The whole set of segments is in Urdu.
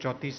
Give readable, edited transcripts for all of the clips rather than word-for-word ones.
34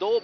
2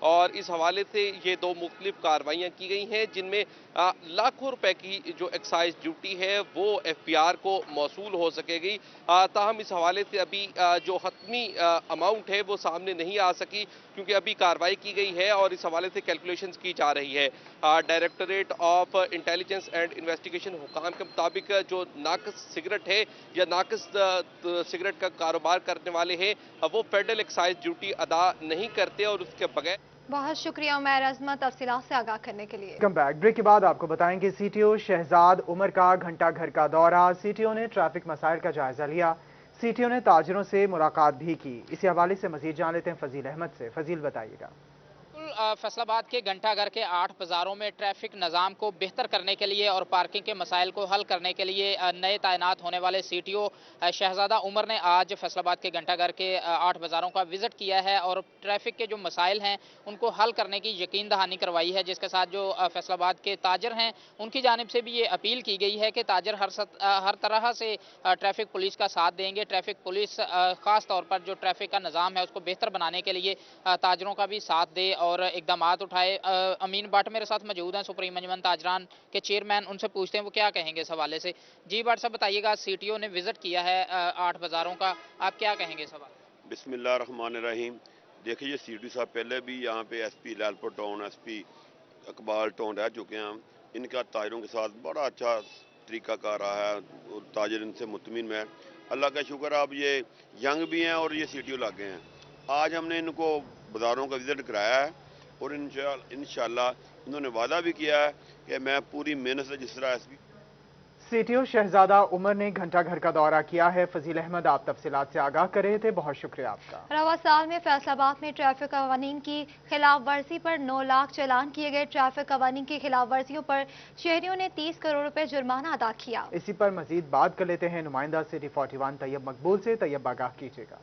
اور اس حوالے سے یہ دو مختلف کارروائیاں کی گئی ہیں جن میں لاکھوں روپے کی جو ایکسائز ڈیوٹی ہے وہ ایف پی آر کو موصول ہو سکے گی۔ تاہم اس حوالے سے ابھی جو حتمی اماؤنٹ ہے وہ سامنے نہیں آ سکی کیونکہ ابھی کارروائی کی گئی ہے اور اس حوالے سے کیلکولیشنز کی جا رہی ہے۔ Directorate of intelligence and investigation حکام کے مطابق جو ناقص سگریٹ ہے یا ناقص سگریٹ کا کاروبار کرنے والے ہیں وہ فیڈرل ایکسائز ڈیوٹی ادا نہیں کرتے اور اس کے بغیر۔ بہت شکریہ عمیر عظمت تفصیلات سے آگاہ کرنے کے لیے۔ کم بیک بریک کے بعد آپ کو بتائیں کہ سی ٹی او شہزاد عمر کا گھنٹہ گھر کا دورہ، سی ٹی او نے ٹریفک مسائل کا جائزہ لیا، سی ٹی او نے تاجروں سے ملاقات بھی کی۔ اسی حوالے سے مزید جان لیتے ہیں فضیل احمد سے۔ فضیل بتائیے گا۔ فیصل آباد کے گھنٹہ گھر کے 8 بازاروں میں ٹریفک نظام کو بہتر کرنے کے لیے اور پارکنگ کے مسائل کو حل کرنے کے لیے نئے تعینات ہونے والے سی ٹی او شہزادہ عمر نے آج فیصل آباد کے گھنٹہ گھر کے 8 بازاروں کا وزٹ کیا ہے اور ٹریفک کے جو مسائل ہیں ان کو حل کرنے کی یقین دہانی کروائی ہے، جس کے ساتھ جو فیصل آباد کے تاجر ہیں ان کی جانب سے بھی یہ اپیل کی گئی ہے کہ تاجر ہر طرح سے ٹریفک پولیس کا ساتھ دیں گے۔ ٹریفک پولیس خاص طور پر جو ٹریفک کا نظام ہے اس کو بہتر بنانے کے لیے تاجروں کا بھی ساتھ دے اور اقدامات اٹھائے۔ امین بٹ میرے ساتھ موجود ہیں، سپریم انجمن تاجران کے چیئرمین، ان سے پوچھتے ہیں وہ کیا کہیں گے اس حوالے سے۔ جی بٹ صاحب بتائیے گا، سی ٹی او نے وزٹ کیا ہے 8 بازاروں کا، آپ کیا کہیں گے اس حوالے سے؟ بسم اللہ الرحمن الرحیم۔ دیکھیے سی ٹی او صاحب پہلے بھی یہاں پہ S P Lalpur town, S P Iqbal town رہ چکے ہیں، ان کا تاجروں کے ساتھ بڑا اچھا طریقہ کار رہا ہے اور تاجر ان سے مطمئن ہے۔ اللہ کا شکر اب یہ ینگ بھی ہیں اور یہ سی ٹی او لاگے ہیں۔ آج ہم نے ان کو بازاروں کا وزٹ کرایا ہے اور انشاءاللہ انہوں نے وعدہ بھی کیا ہے کہ میں پوری محنت سے جس طرح S P C T O شہزادہ عمر نے گھنٹہ گھر کا دورہ کیا ہے۔ فضیل احمد آپ تفصیلات سے آگاہ کر رہے تھے، بہت شکریہ آپ کا۔ رواں سال میں فیصل آباد میں ٹریفک قوانین کی خلاف ورزی پر 9 لاکھ چالان کیے گئے۔ ٹریفک قوانین کی خلاف ورزیوں پر شہریوں نے 30 کروڑ روپے جرمانہ ادا کیا۔ اسی پر مزید بات کر لیتے ہیں نمائندہ سٹی 41 طیب مقبول سے۔ طیب آگاہ کیجیے گا۔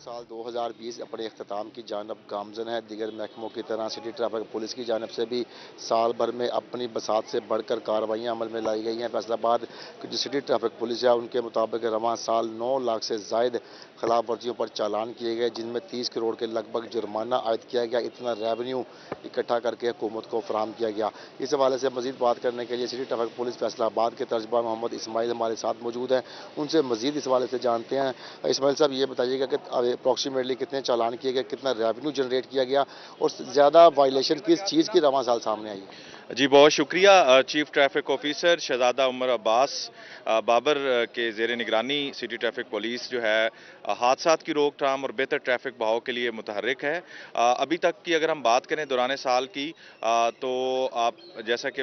سال 2020 اپنے اختتام کی جانب گامزن ہے۔ دیگر محکموں کی طرح سٹی ٹریفک پولیس کی جانب سے بھی سال بھر میں اپنی بساط سے بڑھ کر کارروائیاں عمل میں لائی گئی ہیں۔ فیصل آباد جو سٹی ٹریفک پولیس ہے ان کے مطابق رواں سال 9 لاکھ سے زائد خلاف ورزیوں پر چالان کیے گئے، جن میں 30 کروڑ کے لگ بھگ جرمانہ عائد کیا گیا۔ اتنا ریونیو اکٹھا کر کے حکومت کو فراہم کیا گیا۔ اس حوالے سے مزید بات کرنے کے لیے سٹی ٹریفک پولیس فیصل آباد کے ترجمان محمد اسماعیل ہمارے ساتھ موجود ہیں، ان سے مزید اس حوالے سے جانتے ہیں۔ اسماعیل صاحب یہ بتائیے گا کہ اپروکسیمیٹلی کتنے چالان کیے گئے، کتنا ریونیو جنریٹ کیا گیا اور زیادہ وائلیشن کس چیز کی رواں سال سامنے آئی؟ جی بہت شکریہ۔ چیف ٹریفک آفیسر شہزادہ عمر عباس بابر کے زیر نگرانی سٹی ٹریفک پولیس جو ہے حادثات کی روک تھام اور بہتر ٹریفک بہاؤ کے لیے متحرک ہے۔ ابھی تک کی اگر ہم بات کریں دوران سال کی تو جیسا کہ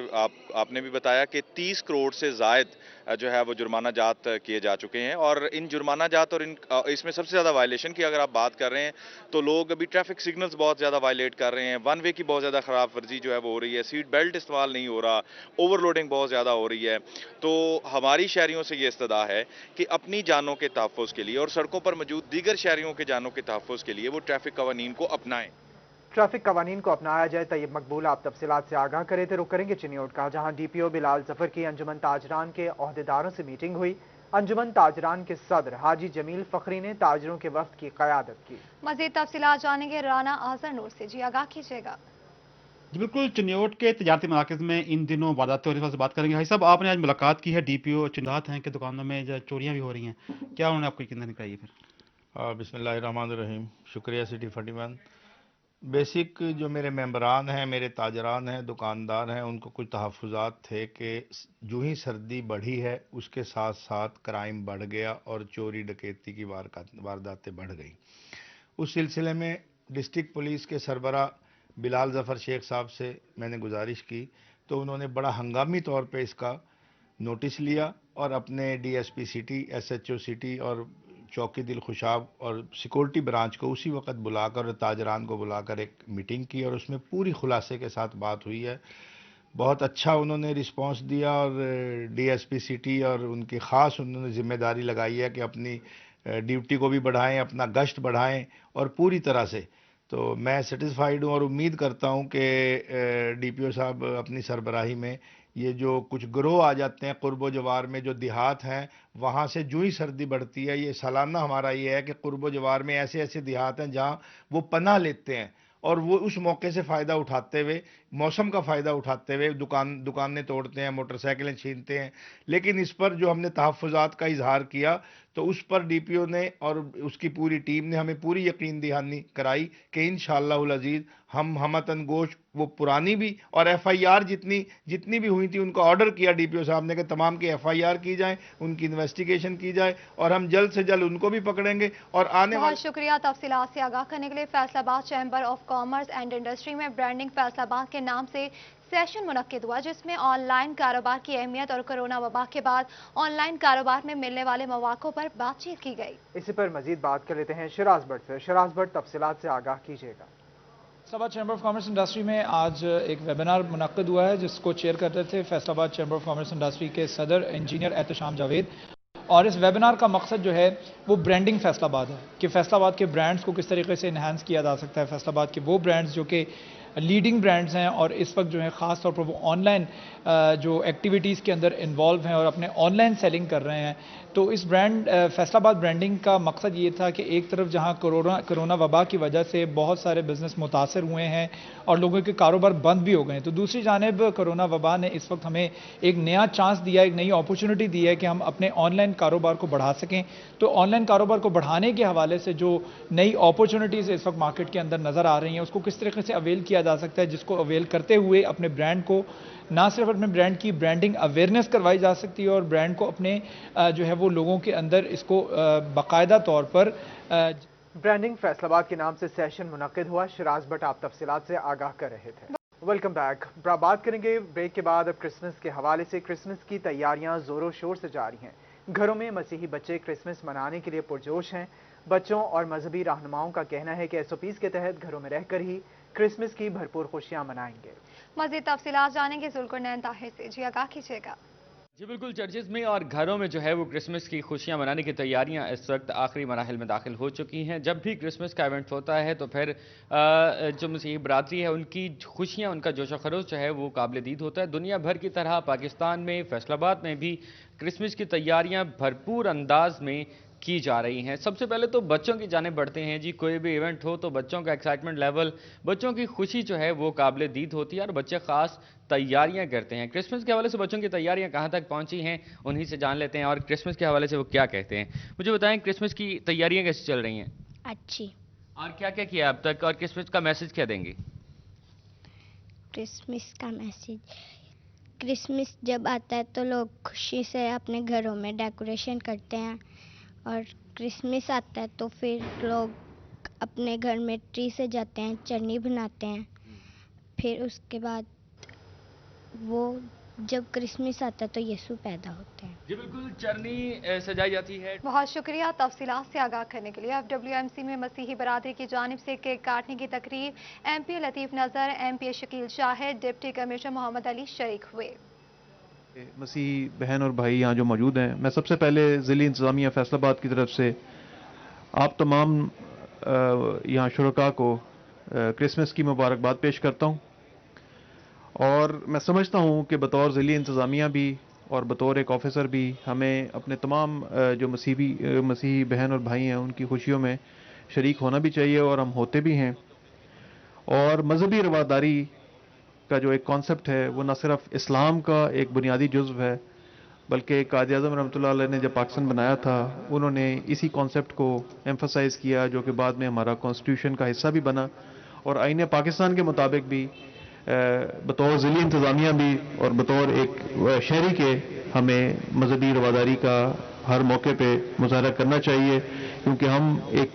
آپ نے بھی بتایا کہ 30 کروڑ سے زائد جو ہے وہ جرمانہ جات کیے جا چکے ہیں، اور ان جرمانہ جات اور اس میں سب سے زیادہ وائلیشن کی اگر آپ بات کر رہے ہیں تو لوگ ابھی ٹریفک سگنلز بہت زیادہ وائلیٹ کر رہے ہیں، ون وے کی بہت زیادہ خراب ورزی جو ہے وہ ہو رہی ہے، سیٹ بیلٹ استعمال نہیں ہو رہا، اوور لوڈنگ بہت زیادہ ہو رہی ہے۔ تو ہماری شہریوں سے یہ استدعا ہے کہ اپنی جانوں کے تحفظ کے لیے اور سڑکوں پر موجود دیگر شہریوں کے جانوں کے تحفظ کے لیے وہ ٹریفک قوانین کو اپنائیں۔ ٹریفک قوانین کو اپنایا جائے۔ طیب مقبول آپ تفصیلات سے آگاہ کرے تھے۔ رخ کریں گے چنیوٹ کا، جہاں ڈی پی او بلال ظفر کی انجمن تاجران کے عہدیداروں سے میٹنگ ہوئی۔ انجمن تاجران کے صدر حاجی جمیل فخری نے تاجروں کے وفد کی قیادت کی۔ مزید تفصیلات جانیں گے رانا آذر نور سے، جی آگاہ کیجیے گا۔ بالکل، چنیوٹ کے تجارتی مراکز میں ان دنوں واردات سے بات کریں گے۔ حاجی صاحب، آپ نے آج ملاقات کی ہے ڈی پی او چندات ہیں کہ دکانوں میں چوریاں بھی ہو رہی ہیں، کیا انہوں نے آپ کو یقین دہانی کرائی ہے پھر؟ بسم اللہ الرحمن الرحیم، شکریہ سٹی 41۔ بیسک جو میرے ممبران ہیں، میرے تاجران ہیں، دکاندار ہیں، ان کو کچھ تحفظات تھے کہ جو ہی سردی بڑھی ہے اس کے ساتھ ساتھ کرائم بڑھ گیا اور چوری ڈکیتی کی وارداتیں بڑھ گئیں۔ اس سلسلے میں ڈسٹرکٹ پولیس کے سربراہ بلال ظفر شیخ صاحب سے میں نے گزارش کی تو انہوں نے بڑا ہنگامی طور پہ اس کا نوٹس لیا اور اپنے D S P city, S H O city اور چوکی دل خوشاب اور سیکورٹی برانچ کو اسی وقت بلا کر اور تاجران کو بلا کر ایک میٹنگ کی اور اس میں پوری خلاصے کے ساتھ بات ہوئی ہے۔ بہت اچھا انہوں نے رسپانس دیا اور ڈی ایس پی سٹی اور ان کی خاص انہوں نے ذمہ داری لگائی ہے کہ اپنی ڈیوٹی کو بھی بڑھائیں، اپنا گشت بڑھائیں اور پوری طرح سے۔ تو میں سیٹسفائیڈ ہوں اور امید کرتا ہوں کہ ڈی پی او صاحب اپنی سربراہی میں یہ جو کچھ گروہ آ جاتے ہیں قرب و جوار میں، جو دیہات ہیں وہاں سے جو ہی سردی بڑھتی ہے، یہ سالانہ ہمارا یہ ہے کہ قرب و جوار میں ایسے ایسے دیہات ہیں جہاں وہ پناہ لیتے ہیں اور وہ اس موقع سے فائدہ اٹھاتے ہوئے، موسم کا فائدہ اٹھاتے ہوئے دکانیں توڑتے ہیں، موٹر سائیکلیں چھینتے ہیں. لیکن اس پر جو ہم نے تحفظات کا اظہار کیا تو اس پر ڈی پی او نے اور اس کی پوری ٹیم نے ہمیں پوری یقین دہانی کرائی کہ انشاءاللہ العزیز ہم ہمتن گوش وہ پرانی بھی اور ایف آئی آر جتنی بھی ہوئی تھی ان کا آرڈر کیا ڈی پی او صاحب نے کہ تمام کی ایف آئی آر کی جائیں، ان کی انویسٹیگیشن کی جائے اور ہم جلد سے جلد ان کو بھی پکڑیں گے. اور آنے بہت شکریہ تفصیلات سے آگاہ کرنے کے لیے. فیصل آباد chamber of commerce and industry میں برانڈنگ فیصل آباد کے نام سے سیشن منعقد ہوا جس میں آن لائن کاروبار کی اہمیت اور کورونا وبا کے بعد آن لائن کاروبار میں ملنے والے مواقع پر بات چیت کی گئی. اسی پر مزید بات کر لیتے ہیں شراز بٹ سے. شراز بٹ تفصیلات سے آگاہ کیجیے گا. فیصل آباد چیمبر آف کامرس انڈسٹری میں آج ایک ویبینار منعقد ہوا ہے جس کو چیئر کرتے تھے فیصل آباد چیمبر آف کامرس انڈسٹری کے صدر انجینئر احتشام جاوید. اور اس ویبینار کا مقصد جو ہے وہ برانڈنگ فیصل آباد ہے کہ فیصل آباد کے برانڈز کو کس طریقے سے انہانس کیا جا سکتا ہے. فیصل آباد کے وہ برانڈز جو کہ لیڈنگ برانڈز ہیں اور اس وقت جو ہے خاص طور پر وہ آن لائن جو ایکٹیویٹیز کے اندر انوالو ہیں اور اپنے آن لائن سیلنگ کر رہے ہیں. تو اس برانڈ فیصل آباد برانڈنگ کا مقصد یہ تھا کہ ایک طرف جہاں کرونا وبا کی وجہ سے بہت سارے بزنس متاثر ہوئے ہیں اور لوگوں کے کاروبار بند بھی ہو گئے ہیں، تو دوسری جانب کرونا وبا نے اس وقت ہمیں ایک نیا چانس دیا، ایک نئی اپورچونٹی دی ہے کہ ہم اپنے آن لائن کاروبار کو بڑھا سکیں. تو آن لائن کاروبار کو بڑھانے کے حوالے سے جو نئی اپورچونٹیز اس وقت مارکیٹ کے اندر نظر آ رہی ہیں اس کو کس طریقے سے اویل کیا جا سکتا ہے، جس کو اویل کرتے ہوئے اپنے برانڈ کو نہ صرف اپنے برانڈ کی برانڈنگ اویئرنیس کروائی جا سکتی ہے اور برانڈ کو اپنے جو ہے وہ لوگوں کے اندر اس کو باقاعدہ طور پر برانڈنگ فیصل آباد کے نام سے سیشن منعقد ہوا. شراز بٹ آپ تفصیلات سے آگاہ کر رہے تھے. Welcome back. بات کریں گے بریک کے بعد اب کرسمس کے حوالے سے. کرسمس کی تیاریاں زور و شور سے جاری ہیں. گھروں میں مسیحی بچے کرسمس منانے کے لیے پرجوش ہیں. بچوں اور مذہبی رہنماؤں کا کہنا ہے کہ ایس او پیز کے تحت گھروں میں رہ کر ہی کرسمس کی بھرپور خوشیاں منائیں گے. مزید تفصیلات جانیں گے ذوالقرنین طاہر سے. جی آگاہ کیجیے گا. جی بالکل، چرچز میں اور گھروں میں جو ہے وہ کرسمس کی خوشیاں منانے کی تیاریاں اس وقت آخری مراحل میں داخل ہو چکی ہیں. جب بھی کرسمس کا ایونٹ ہوتا ہے تو پھر جو مسیحی برادری ہے ان کی خوشیاں، ان کا جوش و خروش جو ہے وہ قابل دید ہوتا ہے. دنیا بھر کی طرح پاکستان میں فیصل آباد میں بھی کرسمس کی تیاریاں بھرپور انداز میں کی جا رہی ہیں. سب سے پہلے تو بچوں کی جانب بڑھتے ہیں. جی کوئی بھی ایونٹ ہو تو بچوں کا ایکسائٹمنٹ لیول، بچوں کی خوشی جو ہے وہ قابل دید ہوتی ہے اور بچے خاص تیاریاں کرتے ہیں. کرسمس کے حوالے سے بچوں کی تیاریاں کہاں تک پہنچی ہیں انہی سے جان لیتے ہیں اور کرسمس کے حوالے سے وہ کیا کہتے ہیں. مجھے بتائیں کرسمس کی تیاریاں کیسے چل رہی ہیں؟ اچھی. اور کیا کیا کیا اب تک اور کرسمس کا میسج کیا دیں گی؟ کرسمس کا میسج، کرسمس جب آتا ہے تو لوگ خوشی سے اپنے گھروں میں ڈیکوریشن کرتے ہیں اور کرسمس آتا ہے تو پھر لوگ اپنے گھر میں ٹری سے جاتے ہیں، چٹنی بناتے ہیں. پھر اس کے بعد وہ جب کرسمس آتا ہے تو یسوع پیدا ہوتے ہیں. جی بالکل، چرنی سجائی جاتی ہے. بہت شکریہ تفصیلات سے آگاہ کرنے کے لیے. اب WMC میں مسیحی برادری کی جانب سے کیک کاٹنے کی تقریب MP لطیف نظر، MP شکیل شاہد، ڈپٹی کمشنر محمد علی شریک ہوئے. مسیحی بہن اور بھائی یہاں جو موجود ہیں، میں سب سے پہلے ضلعی انتظامیہ فیصل آباد کی طرف سے آپ تمام یہاں شرکاء کو کرسمس کی مبارکباد پیش کرتا ہوں. اور میں سمجھتا ہوں کہ بطور ضلعی انتظامیہ بھی اور بطور ایک آفیسر بھی ہمیں اپنے تمام جو مسیحی بہن اور بھائی ہیں ان کی خوشیوں میں شریک ہونا بھی چاہیے اور ہم ہوتے بھی ہیں. اور مذہبی رواداری کا جو ایک کانسیپٹ ہے وہ نہ صرف اسلام کا ایک بنیادی جزو ہے بلکہ قائد اعظم رحمۃ اللہ علیہ نے جب پاکستان بنایا تھا انہوں نے اسی کانسیپٹ کو ایمفسائز کیا جو کہ بعد میں ہمارا کانسٹیٹیوشن کا حصہ بھی بنا اور آئین پاکستان کے مطابق بھی بطور ضلعی انتظامیہ بھی اور بطور ایک شہری کے ہمیں مذہبی رواداری کا ہر موقع پہ مظاہرہ کرنا چاہیے کیونکہ ہم ایک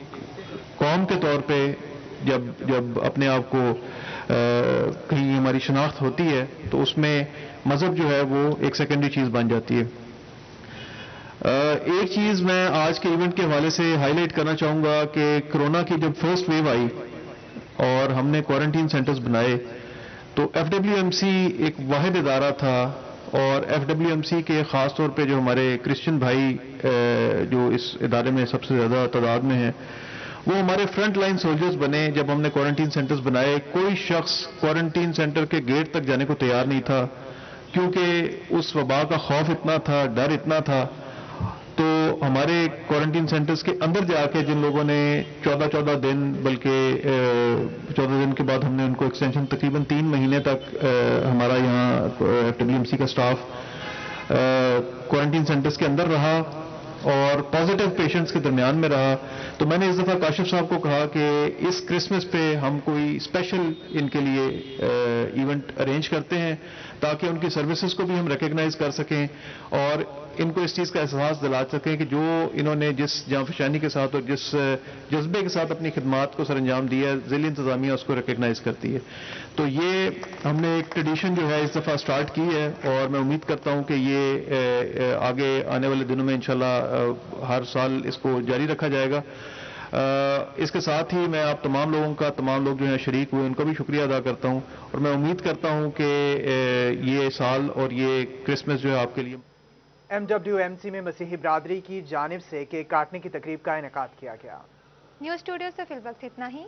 قوم کے طور پہ جب اپنے آپ کو کہیں ہماری شناخت ہوتی ہے تو اس میں مذہب جو ہے وہ ایک سیکنڈری چیز بن جاتی ہے. ایک چیز میں آج کے ایونٹ کے حوالے سے ہائی لائٹ کرنا چاہوں گا کہ کرونا کی جب فرسٹ ویو آئی اور ہم نے کوارنٹین سینٹرز بنائے تو FWMC ایک واحد ادارہ تھا اور FWMC کے خاص طور پہ جو ہمارے کرسچن بھائی جو اس ادارے میں سب سے زیادہ تعداد میں ہیں وہ ہمارے فرنٹ لائن سولجرز بنے. جب ہم نے کوارنٹین سینٹرز بنائے کوئی شخص کوارنٹین سینٹر کے گیٹ تک جانے کو تیار نہیں تھا کیونکہ اس وبا کا خوف اتنا تھا، ڈر اتنا تھا. تو ہمارے کوارنٹین سینٹرز کے اندر جا کے جن لوگوں نے 14 دن بلکہ 14 دن کے بعد ہم نے ان کو ایکسٹینشن تقریباً 3 مہینے تک ہمارا یہاں WMC کا سٹاف کوارنٹین سینٹرز کے اندر رہا اور پازیٹیو پیشنٹس کے درمیان میں رہا، تو میں نے اس دفعہ کاشف صاحب کو کہا کہ اس کرسمس پہ ہم کوئی اسپیشل ان کے لیے ایونٹ ارینج کرتے ہیں تاکہ ان کی سروسز کو بھی ہم ریکگنائز کر سکیں اور ان کو اس چیز کا احساس دلا سکیں کہ جو انہوں نے جس جانفشانی کے ساتھ اور جس جذبے کے ساتھ اپنی خدمات کو سر انجام دیا ہے، ضلعی انتظامیہ اس کو ریکگنائز کرتی ہے۔ تو یہ ہم نے ایک ٹریڈیشن جو ہے اس دفعہ سٹارٹ کی ہے اور میں امید کرتا ہوں کہ یہ آگے آنے والے دنوں میں انشاءاللہ ہر سال اس کو جاری رکھا جائے گا۔ اس کے ساتھ ہی میں آپ تمام لوگ جو ہیں شریک ہوئے ان کا بھی شکریہ ادا کرتا ہوں اور میں امید کرتا ہوں کہ یہ سال اور یہ کرسمس جو ہے آپ کے لیے MWMC میں مسیحی برادری کی جانب سے کیک کاٹنے کی تقریب کا انعقاد کیا گیا۔ نیوز اسٹوڈیو سے فی الوقت اتنا ہی۔